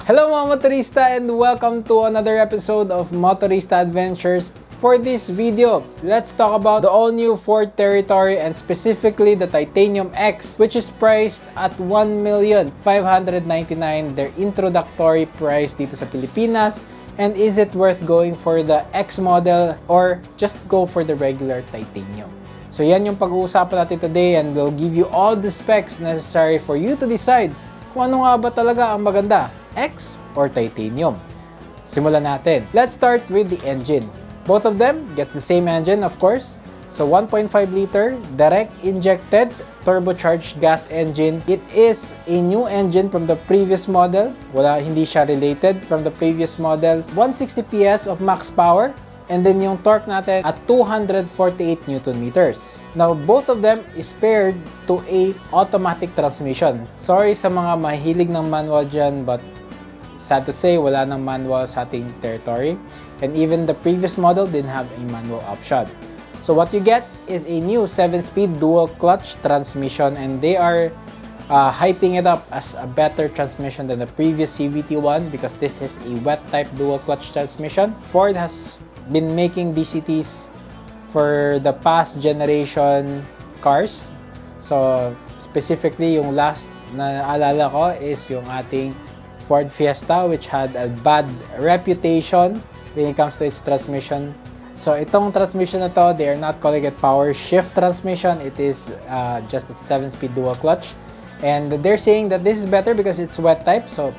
Hello mga motorista and welcome to another episode of Motorista Adventures. For this video, let's talk about the all-new Ford Territory and specifically the Titanium X, which is priced at $1,599,000, their introductory price dito sa Pilipinas. And is it worth going for the X model or just go for the regular Titanium? So yan yung pag-uusapan natin today, and we'll give you all the specs necessary for you to decide kung ano nga ba talaga ang maganda, X or Titanium. Simulan natin. Let's start with the engine. Both of them gets the same engine, of course. So 1.5 liter direct injected turbocharged gas engine. It is a new engine from the previous model. Hindi siya related from the previous model. 160 PS of max power. And then yung torque natin at 248 Newton meters. Now, both of them is paired to a automatic transmission. Sorry sa mga mahilig ng manual dyan, but sad to say, wala nang manual sa ating Territory. And even the previous model didn't have a manual option. So what you get is a new 7-speed dual clutch transmission, and they are hyping it up as a better transmission than the previous CVT one because this is a wet type dual clutch transmission. Ford has been making DCTs for the past generation cars. So specifically, yung last na naalala ko is yung ating Ford Fiesta, which had a bad reputation when it comes to its transmission. So itong transmission na to, they are not calling it power shift transmission. It is just a 7-speed dual clutch. And they're saying that this is better because it's wet type. So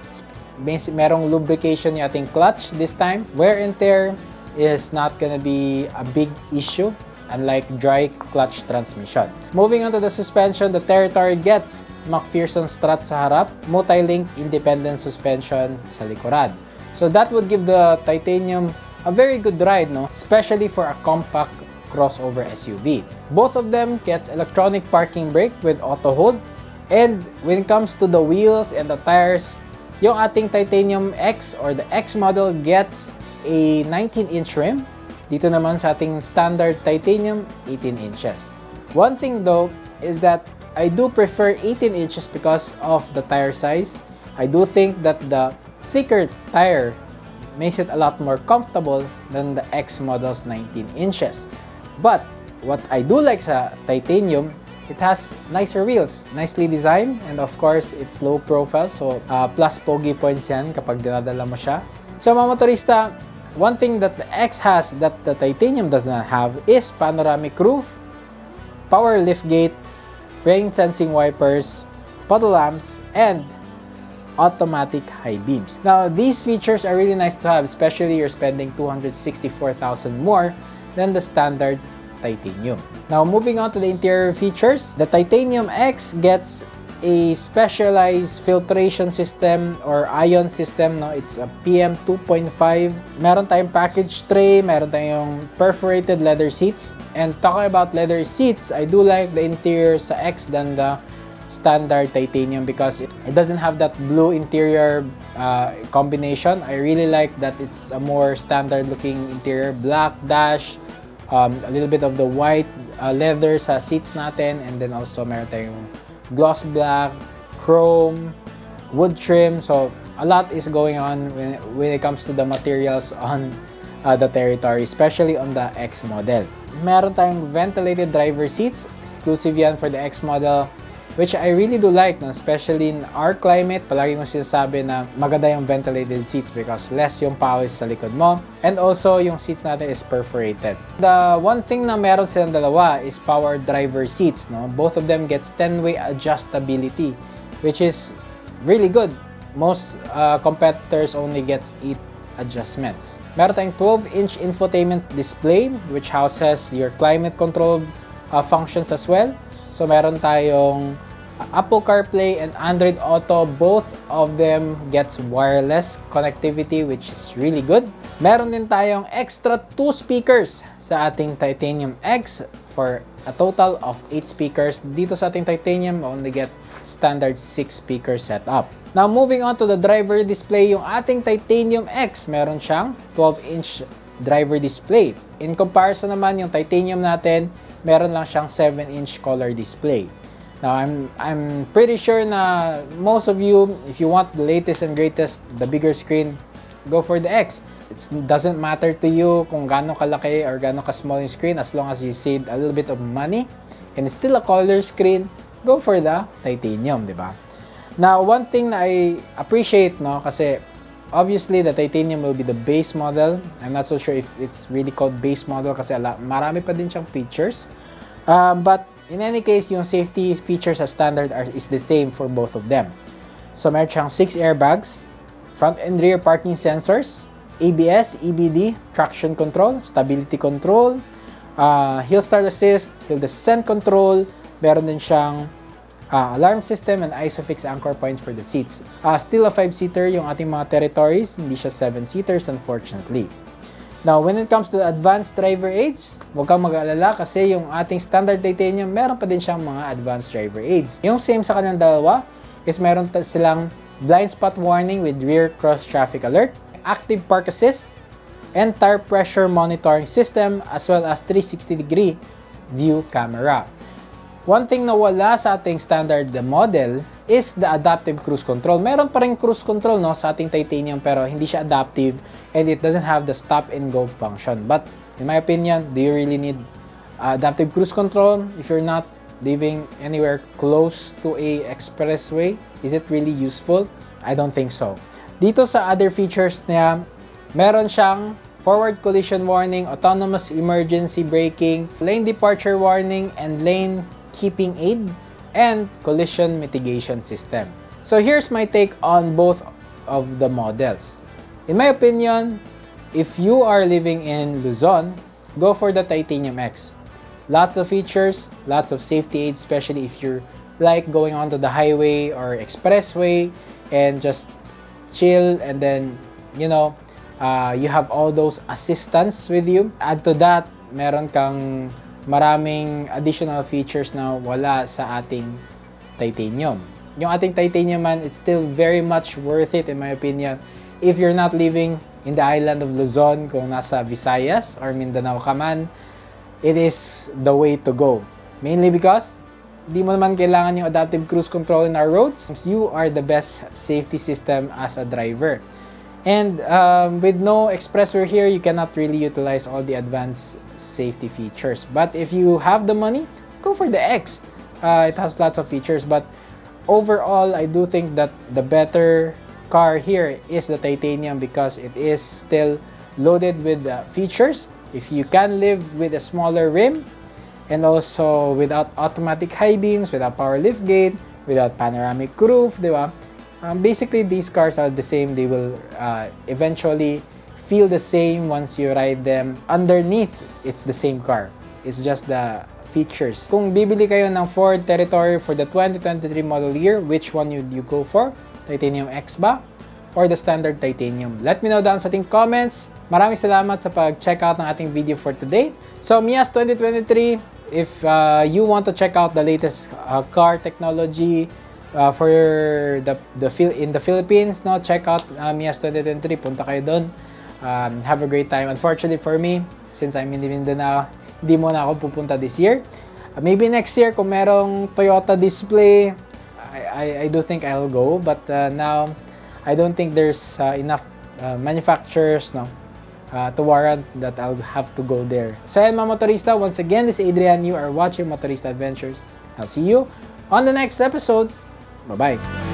merong lubrication yung ating clutch this time. Wear and tear is not gonna be a big issue, unlike dry clutch transmission. Moving on to the suspension, the Territory gets McPherson strut sa harap, multi-link independent suspension sa likuran. So that would give the Titanium a very good ride, no? Especially for a compact crossover SUV. Both of them gets electronic parking brake with auto hold. And when it comes to the wheels and the tires, yung ating Titanium X or the X model gets a 19-inch rim. Dito naman sa ating standard Titanium, 18 inches. One thing though is that I do prefer 18 inches because of the tire size. I do think that the thicker tire makes it a lot more comfortable than the X model's 19 inches. But what I do like sa Titanium, it has nicer wheels, nicely designed, and of course, it's low profile, so plus pogi points yan kapag dinadala mo siya. So mga motorista, one thing that the X has that the Titanium does not have is panoramic roof, power liftgate, rain sensing wipers, puddle lamps, and automatic high beams. Now, these features are really nice to have, especially you're spending $264,000 more than the standard Titanium. Now, moving on to the interior features, the Titanium X gets a specialized filtration system or ion system, no? It's a PM 2.5. Meron tayong package tray, meron tayong perforated leather seats. And talking about leather seats, I do like the interior sa X than the standard Titanium because it doesn't have that blue interior combination. I really like that it's a more standard looking interior, black dash, a little bit of the white leather sa seats natin, and then also meron tayong gloss black, chrome, wood trim. So a lot is going on when it comes to the materials on the Territory, especially on the X model. Meron tayong ventilated driver seats, exclusive yan for the X model, which I really do like, no? Especially in our climate. Palagi kong sinasabi na maganda yung ventilated seats because less yung pawis sa likod mo. And also, yung seats natin is perforated. The one thing na meron silang dalawa is power driver seats, no? Both of them gets 10-way adjustability, which is really good. Most competitors only gets 8 adjustments. Meron tayong 12-inch infotainment display, which houses your climate control functions as well. So meron tayong Apple CarPlay and Android Auto. Both of them gets wireless connectivity, which is really good. Meron din tayong extra 2 speakers sa ating Titanium X for a total of 8 speakers. Dito sa ating Titanium, only get standard 6 speaker setup. Now, moving on to the driver display, yung ating Titanium X, meron siyang 12-inch driver display. In comparison naman, yung Titanium natin, meron lang siyang 7-inch color display. Now, I'm pretty sure na most of you, if you want the latest and greatest, the bigger screen, go for the X. It doesn't matter to you kung gaano kalaki or gaano ka-small yung screen, as long as you save a little bit of money and it's still a color screen, go for the titanium, di ba? Now, one thing na I appreciate, no, kasi obviously the titanium will be the base model. I'm not so sure if it's really called base model kasi marami pa din siyang features. But in any case, yung safety features as standard is the same for both of them. So, meron siyang 6 airbags, front and rear parking sensors, ABS, EBD, traction control, stability control, hill start assist, hill descent control, meron din siyang alarm system and ISOFIX anchor points for the seats. Still a 5-seater yung ating mga territories, hindi siya 7-seaters unfortunately. Now, when it comes to the advanced driver aids, huwag kang mag-aalala kasi yung ating standard titanium, meron pa din siyang mga advanced driver aids. Yung same sa kanilang dalawa is meron silang blind spot warning with rear cross traffic alert, active park assist, and tire pressure monitoring system, as well as 360-degree view camera. One thing na wala sa ating standard model is the adaptive cruise control. Meron pa rin cruise control, no, sa ating titanium, pero hindi siya adaptive and it doesn't have the stop and go function. But in my opinion, do you really need adaptive cruise control if you're not living anywhere close to a expressway? Is it really useful? I don't think so. Dito sa other features niya, meron siyang forward collision warning, autonomous emergency braking, lane departure warning, and lane keeping aid, and collision mitigation system. So here's my take on both of the models. In my opinion, if you are living in Luzon, go for the Titanium X. Lots of features, lots of safety aids, especially if you're like going onto the highway or expressway and just chill, and then, you know, you have all those assistants with you. Add to that, meron kang maraming additional features na wala sa ating titanium. Yung ating titanium man, it's still very much worth it in my opinion. If you're not living in the island of Luzon, kung nasa Visayas or Mindanao ka man, it is the way to go. Mainly because di mo naman kailangan yung adaptive cruise control in our roads. You are the best safety system as a driver. And with no expressway here, you cannot really utilize all the advanced safety features. But if you have the money, go for the X. It has lots of features, but overall, I do think that the better car here is the titanium because it is still loaded with features. If you can live with a smaller rim and also without automatic high beams, without power liftgate, without panoramic roof, di ba? Basically, these cars are the same. They will eventually feel the same once you ride them. Underneath, it's the same car. It's just the features. Kung bibili kayo ng Ford Territory for the 2023 model year, which one would you go for? Titanium X ba? Or the standard titanium? Let me know down sa ating comments. Maraming salamat sa pag-check out ng ating video for today. So, Mias 2023, if you want to check out the latest car technology for in the Philippines, no, check out Mias 2023. Punta kayo doon. Have a great time. Unfortunately for me, since I'm in Mindanao, hindi mo na ako pupunta this year. Maybe next year, kung merong Toyota display, I do think I'll go. But now, I don't think there's enough manufacturers, no, to warrant that I'll have to go there. So yan mga motorista, once again, this is Adrian. You are watching Motorista Adventures. I'll see you on the next episode. Bye-bye.